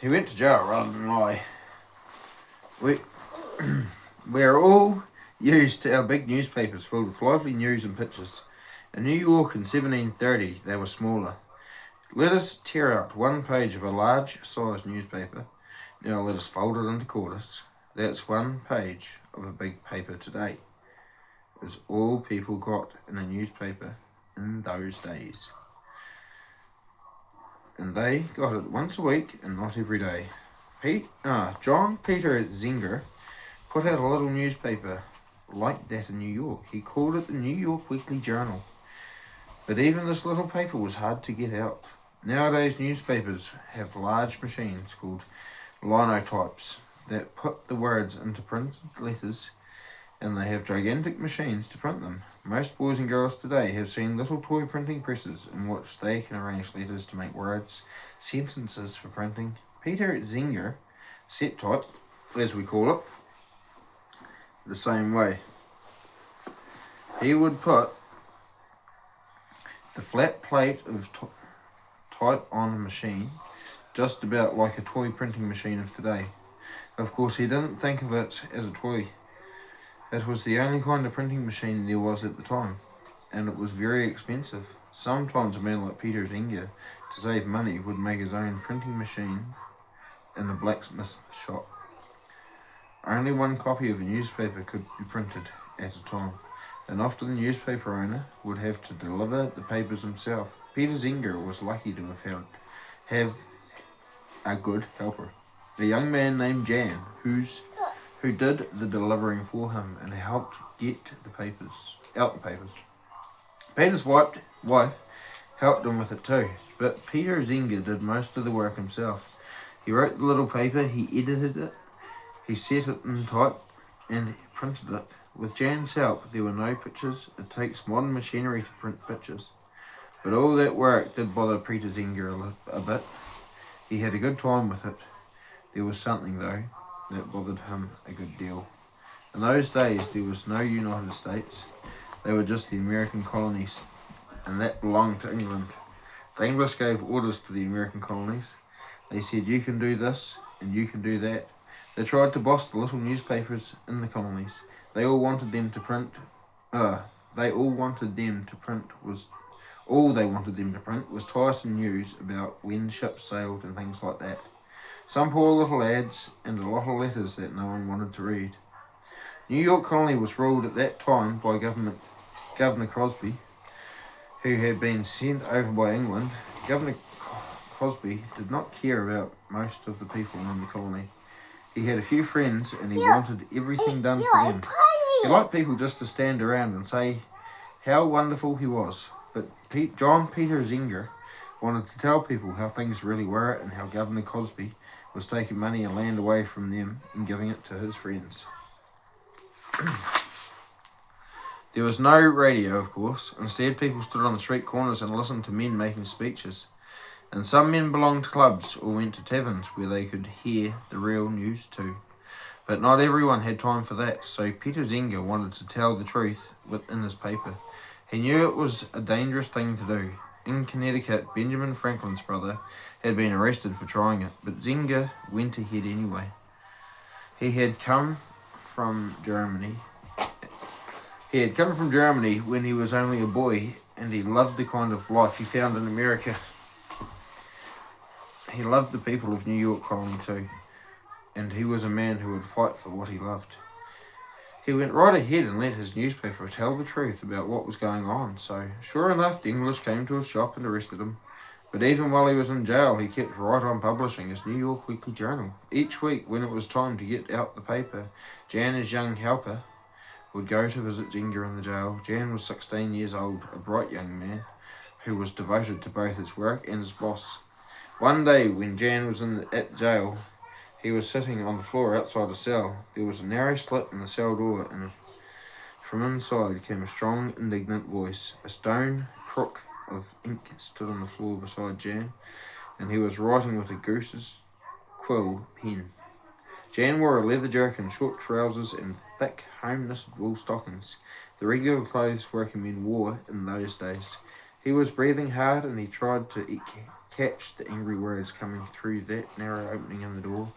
He went to jail rather than lie. We're all used to our big newspapers filled with lively news and pictures. In New York in 1730, they were smaller. Let us tear out one page of a large-sized newspaper. Now let us fold it into quarters. That's one page of a big paper today. Is all people got in a newspaper in those days. And they got it once a week and not every day. John Peter Zenger put out a little newspaper like that in New York. He called it the New York Weekly Journal. But even this little paper was hard to get out. Nowadays, newspapers have large machines called linotypes that put the words into printed letters, and they have gigantic machines to print them. Most boys and girls today have seen little toy printing presses in which they can arrange letters to make words, sentences for printing. Peter Zenger set type, as we call it, the same way. He would put the flat plate of type on a machine, just about like a toy printing machine of today. Of course, he didn't think of it as a toy. It was the only kind of printing machine there was at the time, and it was very expensive. Sometimes a man like Peter Zenger, to save money, would make his own printing machine in a blacksmith shop. Only one copy of a newspaper could be printed at a time, and often the newspaper owner would have to deliver the papers himself. Peter Zenger was lucky to have a good helper, a young man named Jan, who did the delivering for him and helped get the papers out. Peter's wife helped him with it too, but Peter Zenger did most of the work himself. He wrote the little paper, he edited it, he set it in type, and printed it. With Jan's help, there were no pictures. It takes modern machinery to print pictures. But all that work did bother Peter Zenger a bit. He had a good time with it. There was something, though, that bothered him a good deal. In those days, there was no United States. They were just the American colonies, and that belonged to England. The English gave orders to the American colonies. They said, you can do this, and you can do that. They tried to boss the little newspapers in the colonies. All they wanted them to print was tiresome news about when ships sailed and things like that. Some poor little ads and a lot of letters that no one wanted to read. New York colony was ruled at that time by Governor Crosby, who had been sent over by England. Governor Crosby did not care about most of the people in the colony. He had a few friends and he wanted everything done for them. He liked people just to stand around and say how wonderful he was. But John Peter Zenger wanted to tell people how things really were and how Governor Crosby was taking money and land away from them and giving it to his friends. There was no radio, of course. Instead, people stood on the street corners and listened to men making speeches. And some men belonged to clubs or went to taverns where they could hear the real news too. But not everyone had time for that, so Peter Zenger wanted to tell the truth in his paper. He knew it was a dangerous thing to do. In Connecticut, Benjamin Franklin's brother had been arrested for trying it, but Zenger went ahead anyway. He had come from Germany. When he was only a boy, and he loved the kind of life he found in America. He loved the people of New York colony too, and he was a man who would fight for what he loved. He went right ahead and let his newspaper tell the truth about what was going on, so sure enough the English came to his shop and arrested him. But even while he was in jail, he kept right on publishing his New York Weekly Journal. Each week, when it was time to get out the paper, Jan, his young helper, would go to visit Zenger in the jail. Jan was 16 years old, a bright young man who was devoted to both his work and his boss. One day, when Jan was at jail, he was sitting on the floor outside a cell. There was a narrow slit in the cell door, and from inside came a strong, indignant voice. A stone crook of ink stood on the floor beside Jan, and he was writing with a goose's quill pen. Jan wore a leather jerkin, short trousers, and thick, home-knitted wool stockings, the regular clothes working men wore in those days. He was breathing hard and he tried to catch the angry words coming through that narrow opening in the door.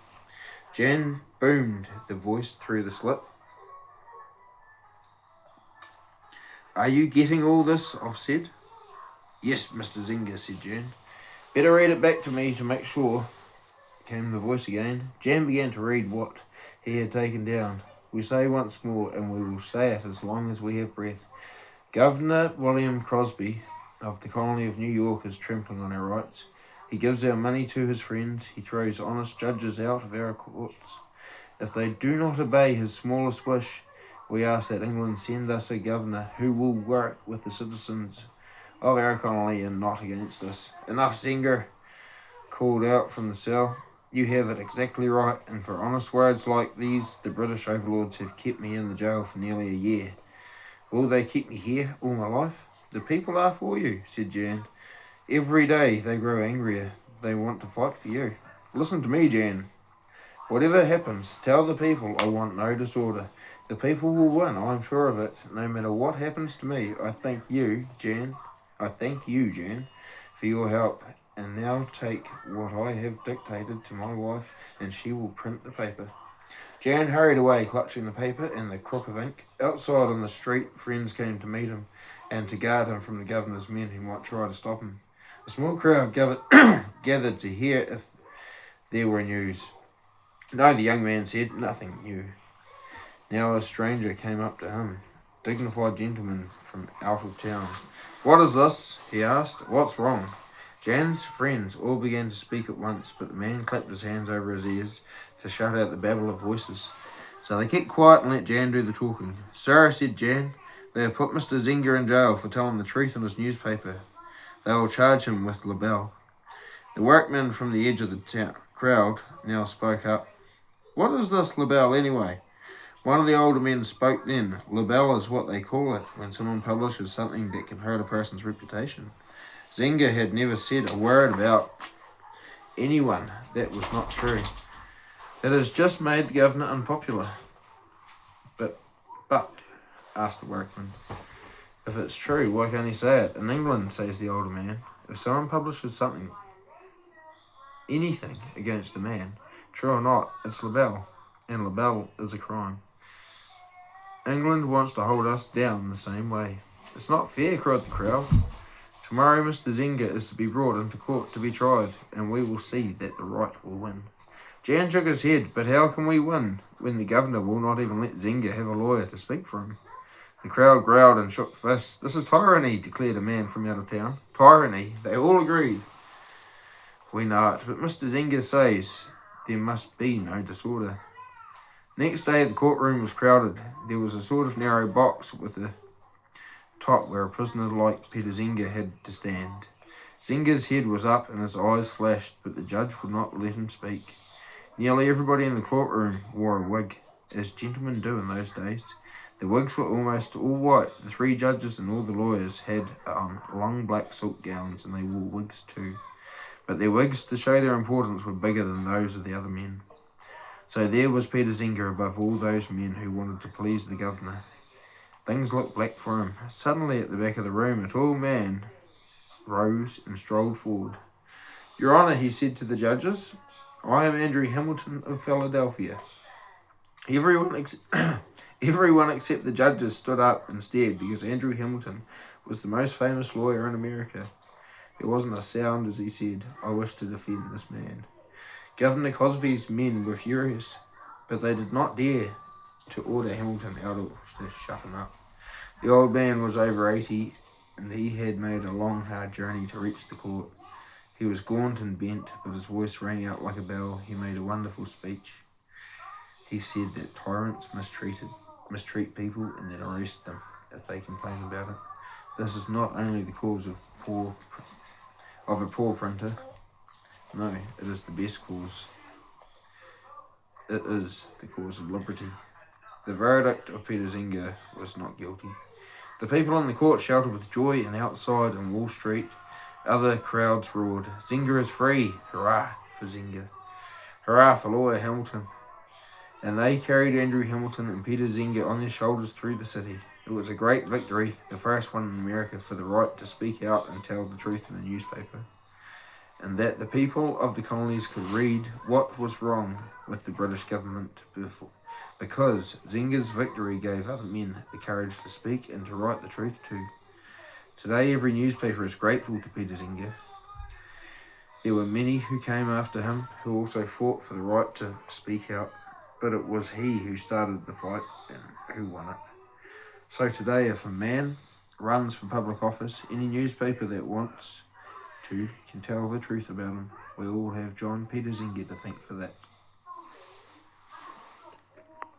Jan, boomed the voice through the slit. Are you getting all this I've said? Yes, Mr. Zenger, said Jan. Better read it back to me to make sure, came the voice again. Jan began to read what he had taken down. We say once more, and we will say it as long as we have breath. Governor William Crosby of the colony of New York is trampling on our rights. He gives our money to his friends. He throws honest judges out of our courts. If they do not obey his smallest wish, we ask that England send us a governor who will work with the citizens of our colony and not against us. Enough, Zenger, called out from the cell. You have it exactly right, and for honest words like these, the British overlords have kept me in the jail for nearly a year. Will they keep me here all my life? The people are for you, said Jan. Every day they grow angrier. They want to fight for you. Listen to me, Jan. Whatever happens, tell the people I want no disorder. The people will win, I'm sure of it. No matter what happens to me, I thank you, Jan, for your help. And now take what I have dictated to my wife, and she will print the paper. Jan hurried away, clutching the paper and the crook of ink. Outside on the street, friends came to meet him and to guard him from the governor's men who might try to stop him. A small crowd gathered to hear if there were news. No, the young man said, nothing new. Now a stranger came up to him, dignified gentleman from out of town. What is this? He asked. What's wrong? Jan's friends all began to speak at once, but the man clapped his hands over his ears to shut out the babble of voices. So they kept quiet and let Jan do the talking. Sir, said Jan, they have put Mr. Zenger in jail for telling the truth in his newspaper. They will charge him with libel. The workman from the edge of the crowd now spoke up. What is this libel anyway? One of the older men spoke then. Libel is what they call it when someone publishes something that can hurt a person's reputation. Zenger had never said a word about anyone that was not true. It has just made the governor unpopular. But, asked the workman, if it's true, why can't he say it? In England, says the older man, if someone publishes anything against a man, true or not, it's libel, and libel is a crime. England wants to hold us down the same way. It's not fair, cried the crowd. Tomorrow Mr. Zenger is to be brought into court to be tried, and we will see that the right will win. Jan shook his head, but how can we win when the governor will not even let Zenger have a lawyer to speak for him? The crowd growled and shook fists. This is tyranny, declared a man from out of town. Tyranny, they all agreed. We know it, but Mr. Zenger says there must be no disorder. Next day the courtroom was crowded. There was a sort of narrow box with a top where a prisoner like Peter Zenger had to stand. Zenger's head was up and his eyes flashed, but the judge would not let him speak. Nearly everybody in the courtroom wore a wig, as gentlemen do in those days. The wigs were almost all white. The three judges and all the lawyers had on long black silk gowns, and they wore wigs too. But their wigs, to show their importance, were bigger than those of the other men. So there was Peter Zenger above all those men who wanted to please the governor. Things looked black for him. Suddenly, at the back of the room, a tall man rose and strolled forward. Your Honour, he said to the judges, I am Andrew Hamilton of Philadelphia. Everyone except the judges stood up and stared because Andrew Hamilton was the most famous lawyer in America. There wasn't a sound as he said, I wish to defend this man. Governor Cosby's men were furious, but they did not dare to order Hamilton out or to shut him up. The old man was over 80, and he had made a long, hard journey to reach the court. He was gaunt and bent, but his voice rang out like a bell. He made a wonderful speech. He said that tyrants mistreat people and then arrest them if they complain about it. This is not only the cause of a poor printer. No, it is the best cause. It is the cause of liberty. The verdict of Peter Zenger was not guilty. The people in the court shouted with joy, and outside on Wall Street, other crowds roared, Zenger is free! Hurrah for Zenger! Hurrah for lawyer Hamilton! And they carried Andrew Hamilton and Peter Zenger on their shoulders through the city. It was a great victory, the first one in America, for the right to speak out and tell the truth in a newspaper, and that the people of the colonies could read what was wrong with the British government before, because Zenger's victory gave other men the courage to speak and to write the truth too. Today, every newspaper is grateful to Peter Zenger. There were many who came after him who also fought for the right to speak out, but it was he who started the fight and who won it. So today, if a man runs for public office, any newspaper that wants to can tell the truth about him. We all have John Peter Zenger to thank for that.